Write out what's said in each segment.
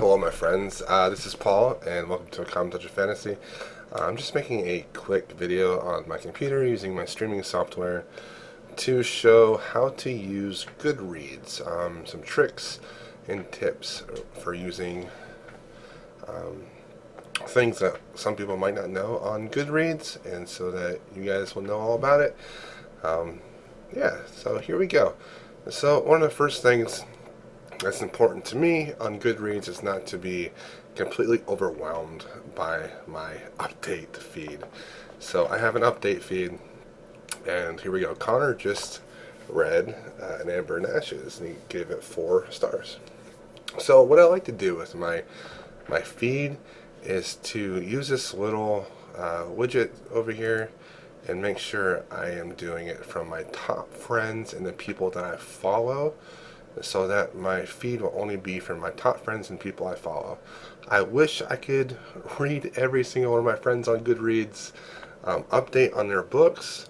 Hello, my friends. This is Paul, and welcome to A Common Touch of Fantasy. I'm just making a quick video on my computer using my streaming software to show how to use Goodreads. Some tricks and tips for using things that some people might not know on Goodreads, and so that you guys will know all about it. So here we go. So one of the first things that's important to me on Goodreads is not to be completely overwhelmed by my update feed. So I have an update feed, and here we go. Connor just read An Amber in Ashes, and he gave it 4 stars. So what I like to do with my feed is to use this little widget over here and make sure I am doing it from my top friends and the people that I follow, so that my feed will only be from my top friends and people I follow. I wish I could read every single one of my friends on Goodreads update on their books,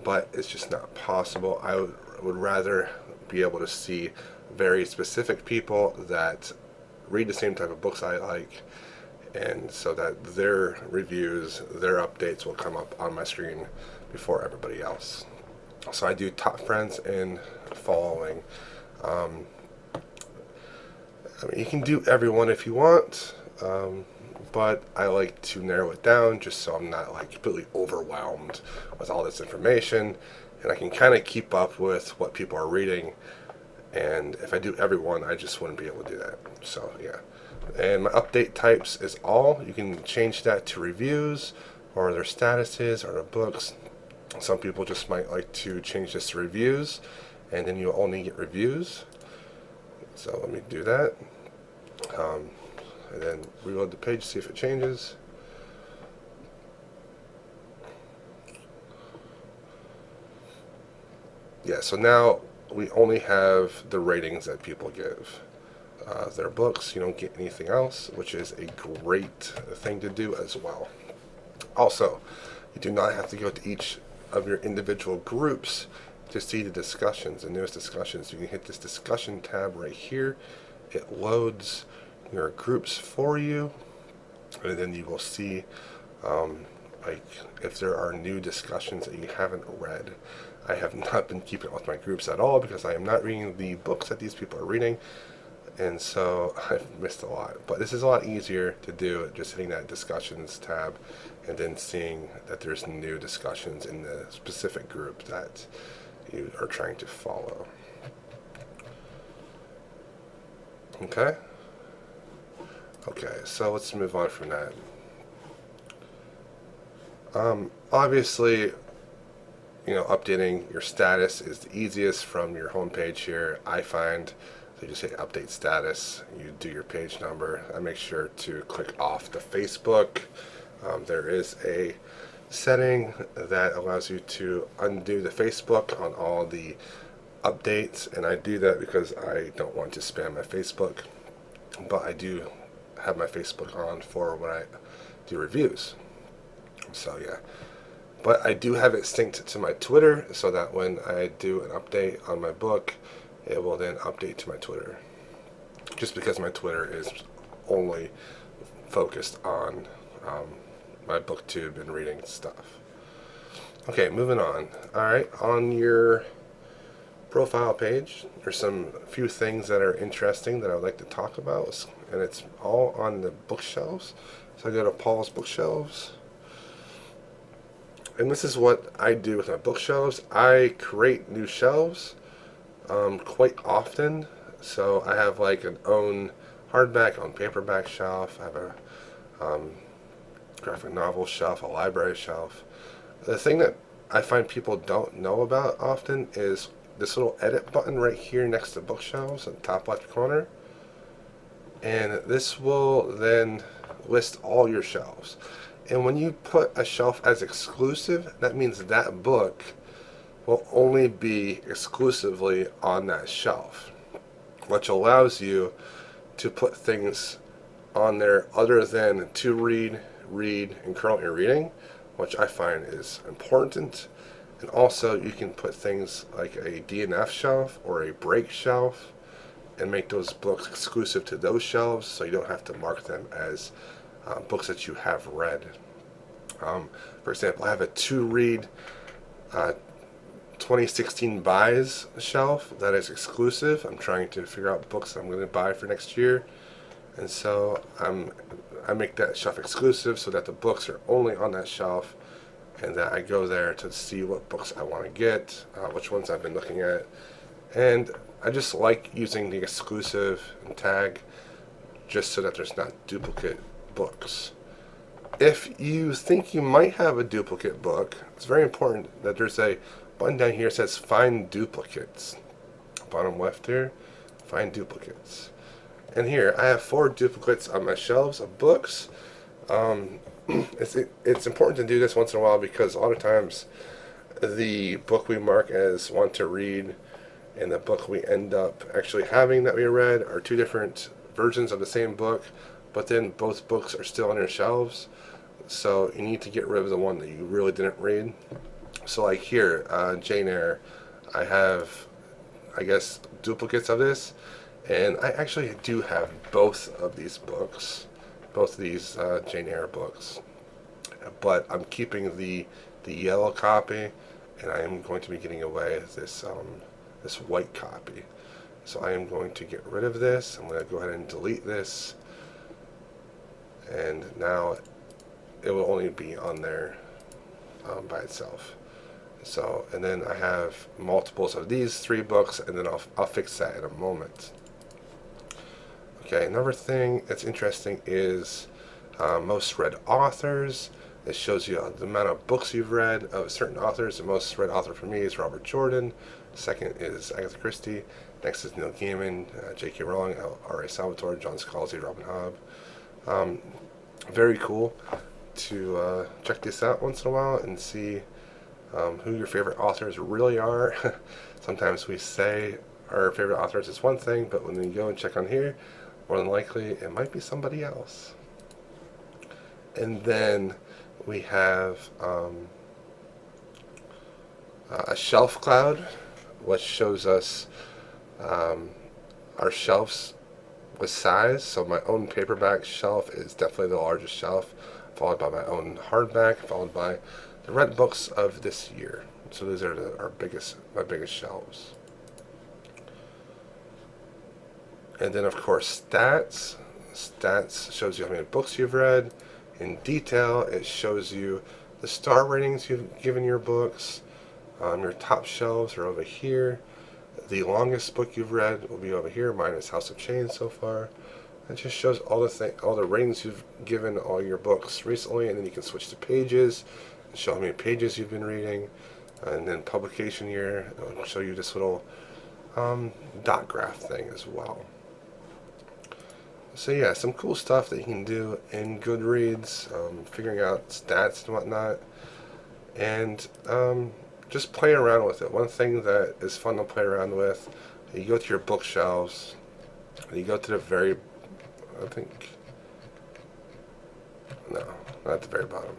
but it's just not possible. I would rather be able to see very specific people that read the same type of books I like, and so that their reviews, their updates will come up on my screen before everybody else. So I do top friends and following. You can do everyone if you want, but I like to narrow it down just so I'm not like completely overwhelmed with all this information, and I can kind of keep up with what people are reading. And if I do everyone, I just wouldn't be able to do that. So yeah. And my update types is all. You can change that to reviews or their statuses or the books. Some people just might like to change this to reviews, and then you'll only get reviews. So let me do that. And then reload the page, see if it changes. Yeah, so now we only have the ratings that people give their books. You don't get anything else, which is a great thing to do as well. Also, you do not have to go to each of your individual groups to see the discussions, the newest discussions. You can hit this discussion tab right here. It loads your groups for you, and then you will see like if there are new discussions that you haven't read. I have not been keeping up with my groups at all because I am not reading the books that these people are reading, and so I've missed a lot. But this is a lot easier to do, just hitting that discussions tab and then seeing that there's new discussions in the specific group that you are trying to follow. Okay, so let's move on from that. Obviously, updating your status is the easiest from your home page here, I find. So you just hit update status, you do your page number. I make sure to click off the Facebook. There is a setting that allows you to undo the Facebook on all the updates, and I do that because I don't want to spam my Facebook, but I do have my Facebook on for when I do reviews. So yeah, but I do have it synced to my Twitter so that when I do an update on my book, it will then update to my Twitter, just because my Twitter is only focused on my booktube and reading stuff. Okay, moving on. Alright, on your profile page, there's some few things that are interesting that I would like to talk about, and it's all on the bookshelves. So I go to Paul's Bookshelves, and this is what I do with my bookshelves. I create new shelves quite often. So I have like an own hardback, own paperback shelf. I have a graphic novel shelf, a library shelf. The thing that I find people don't know about often is this little edit button right here next to bookshelves in the top left corner, and this will then list all your shelves. And when you put a shelf as exclusive, that means that book will only be exclusively on that shelf, which allows you to put things on there other than to read, and currently reading, which I find is important. And also you can put things like a DNF shelf or a break shelf and make those books exclusive to those shelves, so you don't have to mark them as books that you have read. For example, I have a to-read 2016 buys shelf that is exclusive. I'm trying to figure out books I'm going to buy for next year, and so I make that shelf exclusive so that the books are only on that shelf, and that I go there to see what books I want to get, which ones I've been looking at, and I just like using the exclusive tag just so that there's not duplicate books. If you think you might have a duplicate book, it's very important that there's a button down here that says find duplicates. Bottom left here, find duplicates. And here, I have 4 duplicates on my shelves of books. It's important to do this once in a while because a lot of times the book we mark as want to read and the book we end up actually having that we read are 2 different versions of the same book, but then both books are still on your shelves. So you need to get rid of the one that you really didn't read. So like here, Jane Eyre, I have, I guess, duplicates of this, and I actually do have both of these books, both of these Jane Eyre books, but I'm keeping the yellow copy, and I am going to be getting away this this white copy. So I am going to get rid of this. I'm going to go ahead and delete this, and now it will only be on there by itself. So, and then I have multiples of these 3 books, and then I'll fix that in a moment. Okay, another thing that's interesting is most read authors. It shows you the amount of books you've read of certain authors. The most read author for me is Robert Jordan. Second is Agatha Christie. Next is Neil Gaiman, J.K. Rowling, R.A. Salvatore, John Scalzi, Robin Hobb. Very cool to check this out once in a while and see who your favorite authors really are. Sometimes we say our favorite authors is one thing, but when we go and check on here, more than likely it might be somebody else. And then we have a shelf cloud, which shows us our shelves with size. So my own paperback shelf is definitely the largest shelf, followed by my own hardback, followed by the red books of this year. So these are my biggest shelves. And then of course stats. Stats shows you how many books you've read. In detail, it shows you the star ratings you've given your books. Your top shelves are over here. The longest book you've read will be over here. Mine is House of Chains so far. It just shows all the ratings you've given all your books recently, and then you can switch to pages and show how many pages you've been reading, and then publication year. It'll show you this little dot graph thing as well. So yeah, some cool stuff that you can do in Goodreads, figuring out stats and whatnot, and just play around with it. One thing that is fun to play around with, you go to your bookshelves, and you go to the very, I think, no, not at the very bottom.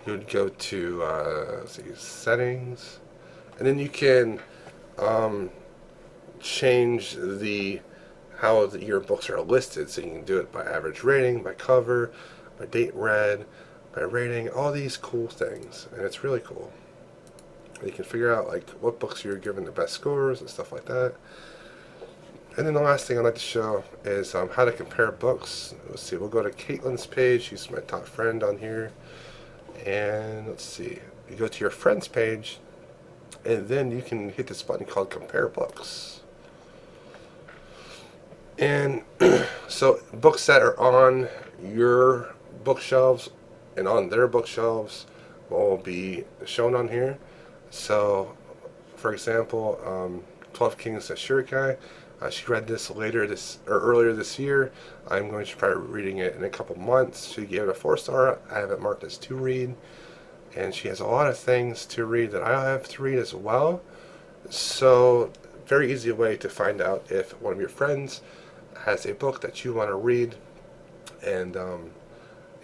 You would go to, let's see, settings, and then you can change how your books are listed. So you can do it by average rating, by cover, by date read, by rating, all these cool things, and it's really cool. You can figure out like what books you're giving the best scores and stuff like that. And then the last thing I'd like to show is how to compare books. Let's see, we'll go to Caitlin's page. She's my top friend on here. And let's see, you go to your friends page, and then you can hit this button called Compare Books. And so books that are on your bookshelves and on their bookshelves will be shown on here. So, for example, 12 Kings of Shurikai. She read this earlier this year. I'm going to try reading it in a couple months. She gave it a 4-star. I have it marked as to read, and she has a lot of things to read that I have to read as well. So, very easy way to find out if one of your friends has a book that you want to read, and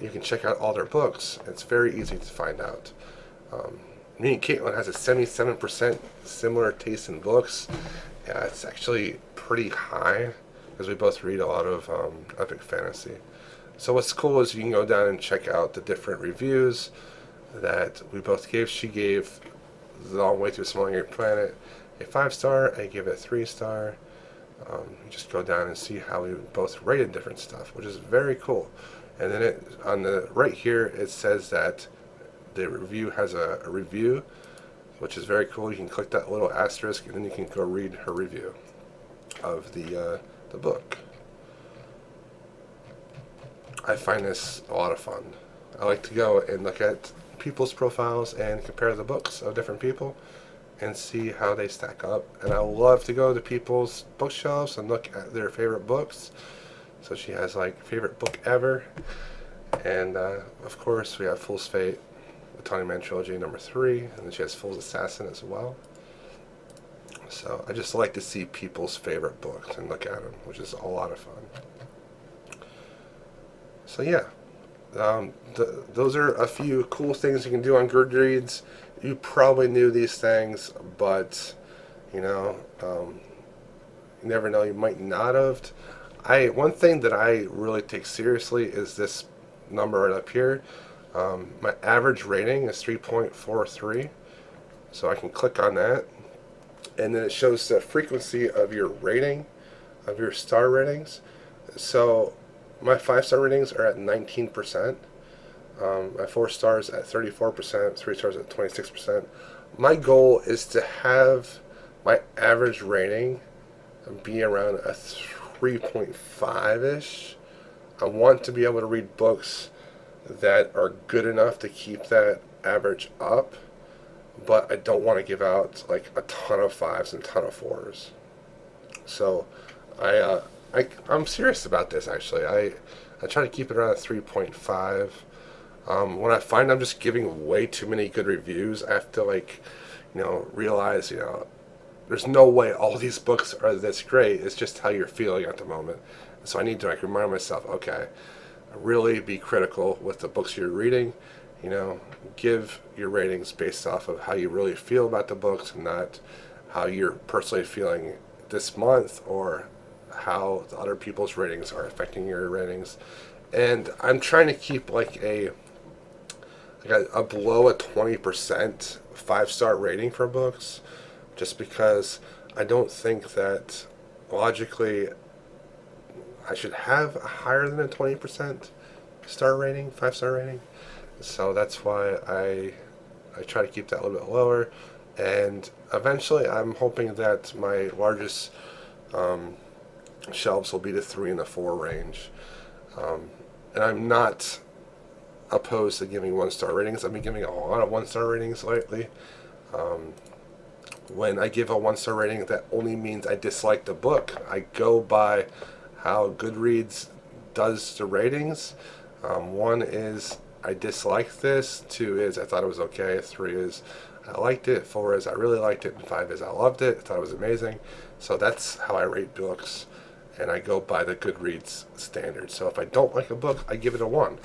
you can check out all their books. It's very easy to find out. Me and Caitlin has a 77% similar taste in books. Yeah, it's actually pretty high because we both read a lot of epic fantasy. So what's cool is you can go down and check out the different reviews that we both gave. She gave The Long Way to a Smaller Planet a 5-star. I give it a 3-star. You just go down and see how we both rated different stuff, which is very cool. And then on the right here, it says that the review has a review, which is very cool. You can click that little asterisk, and then you can go read her review of the book. I find this a lot of fun. I like to go and look at people's profiles and compare the books of different people and see how they stack up. And I love to go to people's bookshelves and look at their favorite books. So she has like favorite book ever. And of course we have Fool's Fate, the Tawny Man Trilogy #3, and then she has Fool's Assassin as well. So I just like to see people's favorite books and look at them, which is a lot of fun. So yeah, those are a few cool things you can do on Goodreads. You probably knew these things, but you know, you never know, you might not have. One thing that I really take seriously is this number right up here. My average rating is 3.43, so I can click on that, and then it shows the frequency of your rating, of your star ratings. So my 5-star ratings are at 19%. My 4 stars at 34%, 3 stars at 26%. My goal is to have my average rating be around a 3.5-ish. I want to be able to read books that are good enough to keep that average up, but I don't want to give out like a ton of 5s and a ton of 4s. So I'm serious about this, actually. I try to keep it around a 3.5. When I find I'm just giving way too many good reviews, I have to realize, there's no way all these books are this great. It's just how you're feeling at the moment. So I need to remind myself, okay, really be critical with the books you're reading. Give your ratings based off of how you really feel about the books, and not how you're personally feeling this month, or how the other people's ratings are affecting your ratings. And I'm trying to keep like a below a 20% 5-star rating for books, just because I don't think that logically I should have a higher than a 20% star rating, 5-star rating. So that's why I try to keep that a little bit lower. And eventually I'm hoping that my largest shelves will be the 3 and the 4 range. And I'm not opposed to giving 1-star ratings. I've been giving a lot of 1-star ratings lately. When I give a 1-star rating, that only means I dislike the book. I go by how Goodreads does the ratings. 1 is I dislike this, 2 is I thought it was okay, 3 is I liked it, 4 is I really liked it, and 5 is I loved it, I thought it was amazing. So that's how I rate books, and I go by the Goodreads standard. So if I don't like a book, I give it a 1.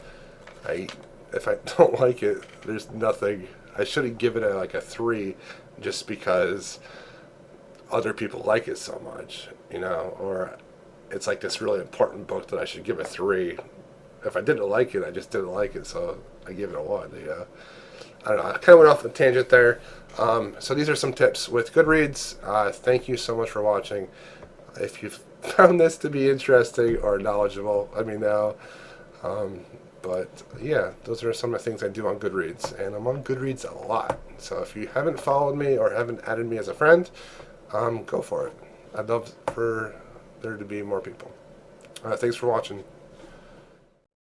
If I don't like it, there's nothing. I shouldn't give it a 3 just because other people like it so much, or it's like this really important book that I should give a 3. If I didn't like it, I just didn't like it, so I give it a 1. I don't know. I kind of went off on a tangent there. So these are some tips with Goodreads. Thank you so much for watching. If you've found this to be interesting or knowledgeable, let me know. But yeah, those are some of the things I do on Goodreads, and I'm on Goodreads a lot. So if you haven't followed me or haven't added me as a friend, go for it. I'd love for there to be more people. Thanks for watching.